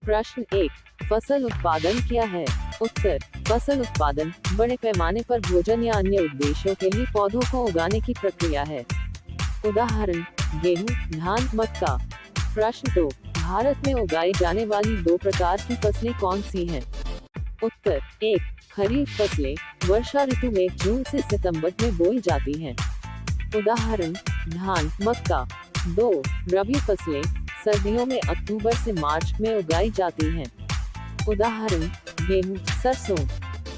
प्रश्न 1, फसल उत्पादन क्या है? उत्तर, फसल उत्पादन बड़े पैमाने पर भोजन या अन्य उद्देश्यों के लिए पौधों को उगाने की प्रक्रिया है। उदाहरण, गेहूं, धान, मक्का। प्रश्न 2, भारत में उगाई जाने वाली 2 प्रकार की फसलें कौन सी हैं? उत्तर, 1, खरीफ फसलें वर्षा ऋतु में जून से सितंबर में बोई जाती हैं। उदाहरण, धान, मक्का। 2, रबी फसलें सर्दियों में अक्टूबर से मार्च में उगाई जाती हैं। उदाहरण, गेहूं, सरसों।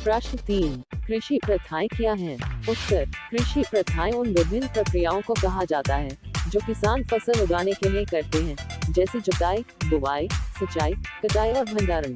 प्रश्न 3, कृषि प्रथाएं क्या हैं? उत्तर, कृषि प्रथाएं उन विभिन्न प्रक्रियाओं को कहा जाता है जो किसान फसल उगाने के लिए करते हैं, जैसे जुताई, बुवाई, सिंचाई, कटाई और भंडारण।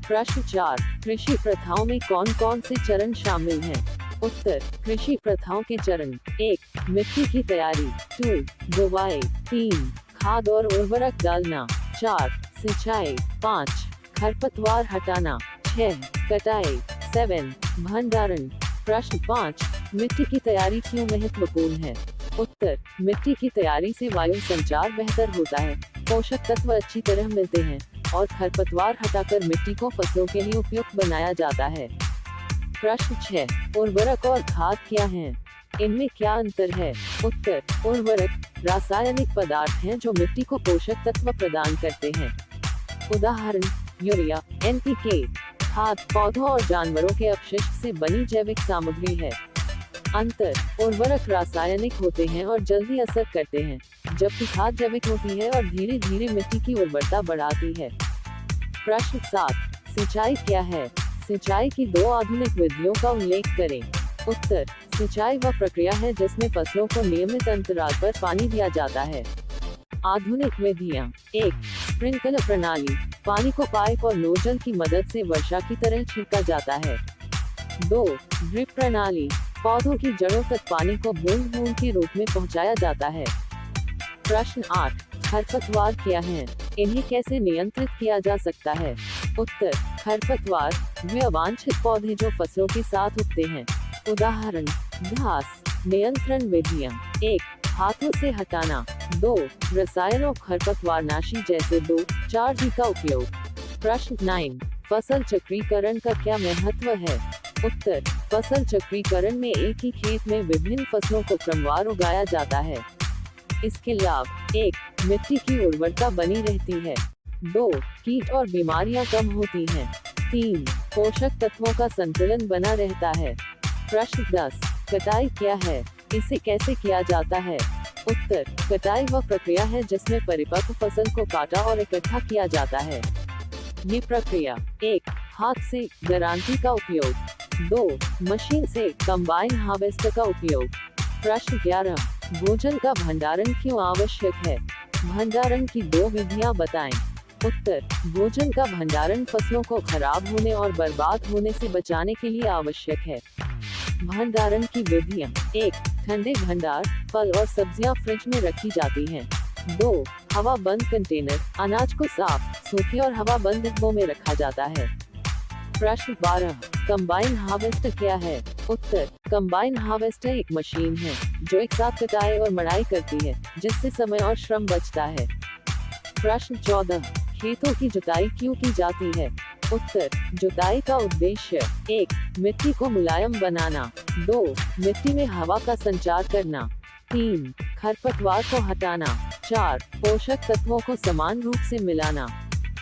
प्रश्न 4, कृषि प्रथाओं में कौन कौन से चरण शामिल हैं? उत्तर, कृषि प्रथाओं के चरण: 1, मिट्टी की तैयारी। 2, बुवाई। 3, खाद और उर्वरक डालना। 4, सिंचाई। 5, खरपतवार हटाना। 6, कटाई। 7, भंडारण। प्रश्न 5, मिट्टी की तैयारी क्यों महत्वपूर्ण है? उत्तर, मिट्टी की तैयारी से वायु संचार बेहतर होता है, पोषक तत्व अच्छी तरह मिलते हैं और खरपतवार हटाकर मिट्टी को फसलों के लिए उपयुक्त बनाया जाता है। प्रश्न 6, उर्वरक और खाद क्या हैं? इनमें क्या अंतर है? उत्तर, उर्वरक रासायनिक पदार्थ हैं जो मिट्टी को पोषक तत्व प्रदान करते हैं। उदाहरण, यूरिया, NPK। खाद पौधों और जानवरों के अपशिष्ट से बनी जैविक सामग्री है। अंतर, उर्वरक रासायनिक होते हैं और जल्दी असर करते हैं, जबकि खाद जैविक होती है और धीरे धीरे मिट्टी की उर्वरता बढ़ाती है। प्रश्न 7, सिंचाई क्या है? सिंचाई की 2 आधुनिक विधियों का उल्लेख करें। उत्तर, सिंचाई वह प्रक्रिया है जिसमें फसलों को नियमित अंतराल पर पानी दिया जाता है। आधुनिक विधियां: 1, स्प्रिंकलर प्रणाली, पानी को पाइप और नोजल की मदद से वर्षा की तरह छिड़का जाता है। 2, ड्रिप प्रणाली, पौधों की जड़ों तक पानी को बूंद बूंद के रूप में पहुंचाया जाता है। प्रश्न 8, खरपतवार क्या हैं? इन्हें कैसे नियंत्रित किया जा सकता है? उत्तर, खरपतवार वे अवांछित पौधे जो फसलों के साथ उगते हैं। उदाहरण, घास। नियंत्रण विधियां: 1, हाथों से हटाना। 2, रसायनों खरपतवारनाशी जैसे 2,4-D का उपयोग। प्रश्न 9, फसल चक्रीकरण का क्या महत्व है? उत्तर, फसल चक्रीकरण में एक ही खेत में विभिन्न फसलों को क्रमवार उगाया जाता है। इसके लाभ: 1, मिट्टी की उर्वरता बनी रहती है। 2, कीट और बीमारियां कम होती हैं। 3, पोषक तत्वों का संतुलन बना रहता है। प्रश्न 10, कटाई क्या है? इसे कैसे किया जाता है? उत्तर, कटाई वह प्रक्रिया है जिसमें परिपक्व फसल को काटा और इकट्ठा किया जाता है। ये प्रक्रिया: 1, हाथ से गरांती का उपयोग। 2, मशीन से कंबाइन हार्वेस्टर का उपयोग। प्रश्न 11, भोजन का भंडारण क्यों आवश्यक है? भंडारण की 2 विधियां बताएं। उत्तर, भोजन का भंडारण फसलों को खराब होने और बर्बाद होने से बचाने के लिए आवश्यक है। भंडारण की विधियां: 1, ठंडे भंडार, फल और सब्जियां फ्रिज में रखी जाती हैं। 2, हवा बंद कंटेनर, अनाज को साफ, सूखे और हवा बंद डिब्बों में रखा जाता है। प्रश्न 12, कंबाइन हार्वेस्टर क्या है? उत्तर, कंबाइन हार्वेस्टर एक मशीन है जो एक साथ कटाई और मड़ाई करती है, जिससे समय और श्रम बचता है। प्रश्न 14, खेतों की जुताई क्यों की जाती है? उत्तर, जुताई का उद्देश्य: 1, मिट्टी को मुलायम बनाना। 2, मिट्टी में हवा का संचार करना। 3, खरपतवार को हटाना। 4, पोषक तत्वों को समान रूप से मिलाना।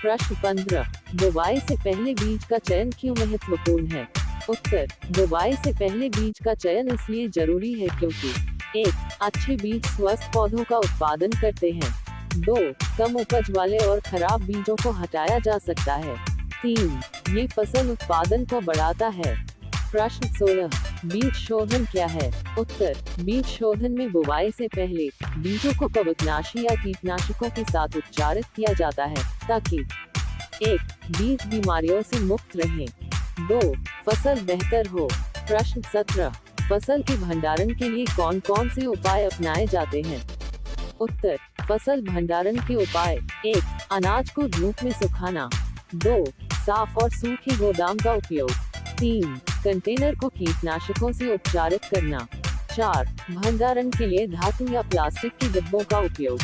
प्रश्न 15, बुवाई से पहले बीज का चयन क्यों महत्वपूर्ण है? उत्तर, बुवाई से पहले बीज का चयन इसलिए जरूरी है क्योंकि: 1, अच्छे बीज स्वस्थ पौधों का उत्पादन करते हैं। 2, कम उपज वाले और खराब बीजों को हटाया जा सकता है। 3, ये फसल उत्पादन को बढ़ाता है। प्रश्न 16, बीज शोधन क्या है? उत्तर, बीज शोधन में बुवाई से पहले बीजों को कवकनाशी या कीटनाशकों के साथ उपचारित किया जाता है ताकि: 1, बीज बीमारियों से मुक्त रहें। 2, फसल बेहतर हो। प्रश्न 17, फसल के भंडारण के लिए कौन कौन से उपाय अपनाए जाते हैं? उत्तर, फसल भंडारण के उपाय: 1, अनाज को धूप में सुखाना। 2, साफ और सूखे गोदाम का उपयोग। 3, कंटेनर को कीटनाशकों से उपचारित करना। 4, भंडारण के लिए धातु या प्लास्टिक के डिब्बों का उपयोग।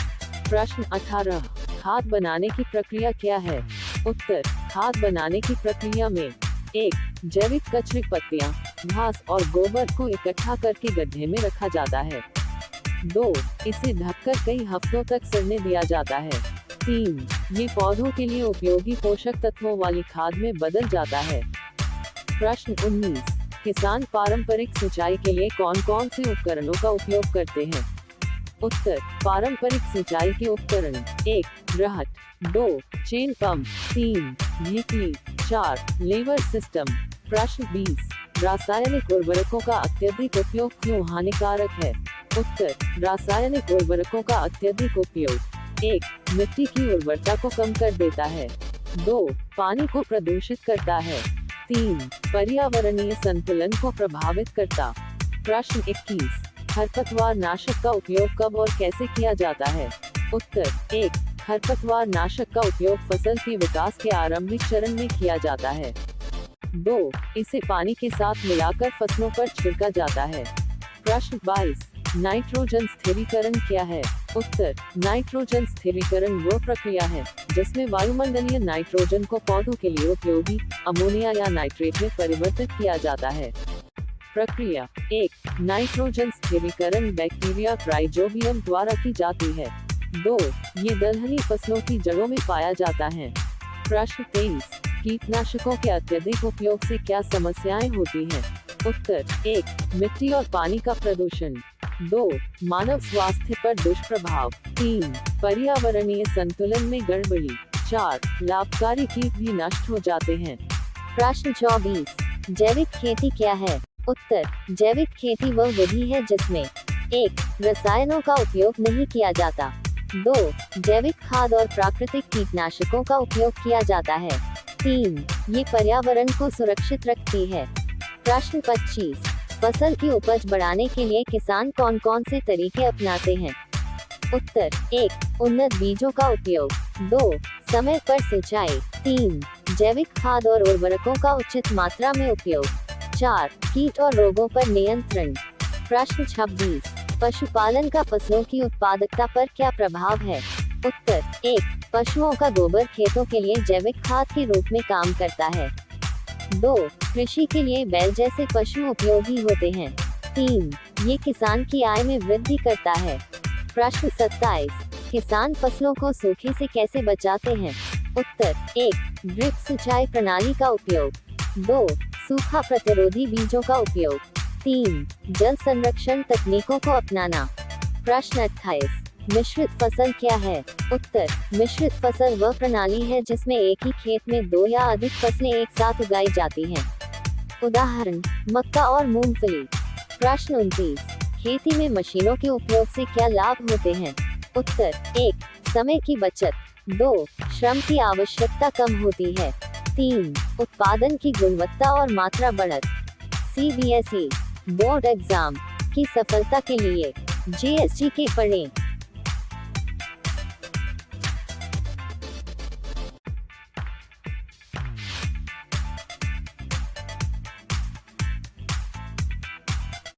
प्रश्न 18, खाद बनाने की प्रक्रिया क्या है? उत्तर, खाद बनाने की प्रक्रिया में 1. जैविक कचरे, पत्तियां, घास और गोबर को इकट्ठा करके गड्ढे में रखा जाता है। 2. इसे ढककर कई हफ्तों तक सड़ने दिया जाता है। 3. ये पौधों के लिए उपयोगी पोषक तत्वों वाली खाद में बदल जाता है। प्रश्न 19. किसान पारंपरिक सिंचाई के लिए कौन कौन से उपकरणों का उपयोग करते हैं? उत्तर, पारंपरिक सिंचाई के उपकरण 1. रहट, 2. Chain pump, 3. ढेकली, 4. लेवर सिस्टम। प्रश्न 20. रासायनिक उर्वरकों का अत्यधिक उपयोग क्यों हानिकारक है? उत्तर, रासायनिक उर्वरकों का अत्यधिक उपयोग 1. मिट्टी की उर्वरता को कम कर देता है। 2. पानी को प्रदूषित करता है। 3. पर्यावरणीय संतुलन को प्रभावित करता। प्रश्न 21. खरपतवार नाशक का उपयोग कब और कैसे किया जाता है? उत्तर, 1. खरपतवार नाशक का उपयोग फसल के विकास के आरंभिक चरण में किया जाता है। 2. इसे पानी के साथ मिलाकर फसलों पर छिड़का जाता है। प्रश्न 22. नाइट्रोजन स्थिरीकरण क्या है? उत्तर, नाइट्रोजन स्थिरीकरण वो प्रक्रिया है जिसमें वायुमंडलीय नाइट्रोजन को पौधों के लिए उपयोगी अमोनिया या नाइट्रेट में परिवर्तित किया जाता है। प्रक्रिया 1. नाइट्रोजन स्थिरीकरण बैक्टीरिया ट्राइजोबियम द्वारा की जाती है। 2. ये दलहनी फसलों की जड़ों में पाया जाता है। प्रश्न 23. कीटनाशकों के अत्यधिक उपयोग से क्या समस्याएं होती हैं? उत्तर, 1. मिट्टी और पानी का प्रदूषण। 2. मानव स्वास्थ्य पर दुष्प्रभाव। 3. पर्यावरणीय संतुलन में गड़बड़ी। 4. लाभकारी कीट भी नष्ट हो जाते हैं। प्रश्न 24. जैविक खेती क्या है? उत्तर, जैविक खेती वह विधि है जिसमें 1. रसायनों का उपयोग नहीं किया जाता। 2. जैविक खाद और प्राकृतिक कीटनाशकों का उपयोग किया जाता है। 3. ये पर्यावरण को सुरक्षित रखती है। प्रश्न 25. फसल की उपज बढ़ाने के लिए किसान कौन कौन से तरीके अपनाते हैं? उत्तर, 1. उन्नत बीजों का उपयोग। 2. समय पर सिंचाई। 3. जैविक खाद और उर्वरकों का उचित मात्रा में उपयोग। 4. कीट और रोगों पर नियंत्रण। प्रश्न 26. पशुपालन का फसलों की उत्पादकता पर क्या प्रभाव है? उत्तर, 1. पशुओं का गोबर खेतों के लिए जैविक खाद के रूप में काम करता है। 2. कृषि के लिए बैल जैसे पशु उपयोगी होते हैं। 3. ये किसान की आय में वृद्धि करता है। प्रश्न 27. किसान फसलों को सूखे से कैसे बचाते हैं? उत्तर, 1. ड्रिप सिंचाई प्रणाली का उपयोग। 2. सूखा प्रतिरोधी बीजों का उपयोग। 3. जल संरक्षण तकनीकों को अपनाना। प्रश्न 28. मिश्रित फसल क्या है? उत्तर, मिश्रित फसल वह प्रणाली है जिसमें एक ही खेत में 2 या अधिक फसलें एक साथ उगाई जाती हैं। उदाहरण, मक्का और मूंगफली। प्रश्न 29. खेती में मशीनों के उपयोग से क्या लाभ होते हैं? उत्तर, 1. समय की बचत। 2. श्रम की आवश्यकता कम होती है। 3. उत्पादन की गुणवत्ता और मात्रा बढ़त। CBSE बोर्ड एग्जाम की सफलता के लिए JSG के पढ़ें।